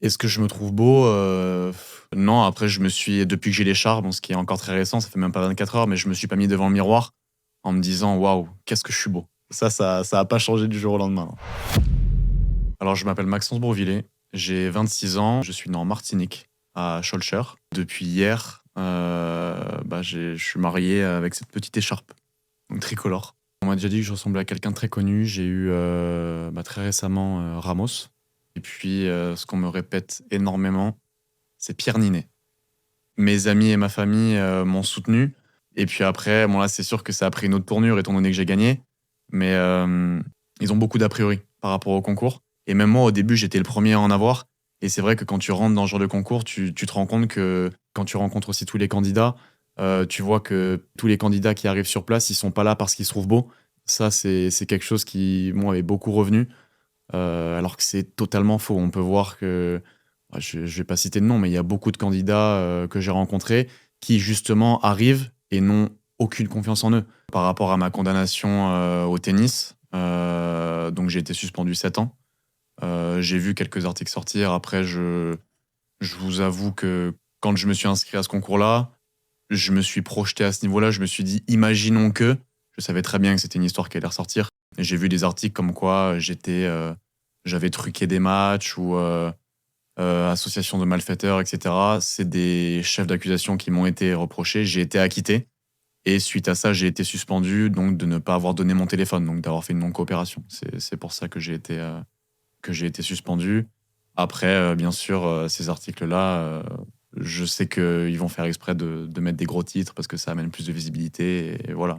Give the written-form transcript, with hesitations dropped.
Est-ce que je me trouve beau? Non, après depuis que j'ai l'écharpe, bon, ce qui est encore très récent, ça fait même pas 24 heures, mais je me suis pas mis devant le miroir en me disant: «Waouh, qu'est-ce que je suis beau». Ça a pas changé du jour au lendemain, hein. Alors je m'appelle Maxence Bourvillet, j'ai 26 ans, je suis né en Martinique, à Schœlcher. Depuis hier, je suis marié avec cette petite écharpe, donc tricolore. On m'a déjà dit que je ressemblais à quelqu'un de très connu. J'ai eu, très récemment, Ramos et puis, ce qu'on me répète énormément, c'est Pierre Niney. Mes amis et ma famille, m'ont soutenu et puis après, bon là, c'est sûr que ça a pris une autre tournure étant donné que j'ai gagné, mais ils ont beaucoup d'a priori par rapport au concours et même moi, au début, j'étais le premier à en avoir et c'est vrai que quand tu rentres dans ce genre de concours, tu te rends compte que quand tu rencontres aussi tous les candidats, tu vois que tous les candidats qui arrivent sur place, ils sont pas là parce qu'ils se trouvent beaux. Ça, c'est quelque chose qui, moi, est beaucoup revenu, alors que c'est totalement faux. On peut voir que je vais pas citer de nom, mais il y a beaucoup de candidats, que j'ai rencontrés qui justement arrivent et n'ont aucune confiance en eux. Par rapport à ma condamnation, au tennis, donc j'ai été suspendu 7 ans. J'ai vu quelques articles sortir. Après je vous avoue que quand je me suis inscrit à ce concours-là, je me suis projeté à ce niveau-là. Je me suis dit: «Imaginons que». Je savais très bien que c'était une histoire qui allait ressortir. Et j'ai vu des articles comme quoi, j'avais truqué des matchs ou, association de malfaiteurs et cetera. C'est des chefs d'accusation qui m'ont été reprochés. J'ai été acquitté et suite à ça, j'ai été suspendu, donc de ne pas avoir donné mon téléphone, donc d'avoir fait une non-coopération. C'est pour ça que j'ai été suspendu. Après, bien sûr, ces articles-là, je sais qu'ils vont faire exprès de mettre des gros titres parce que ça amène plus de visibilité et voilà.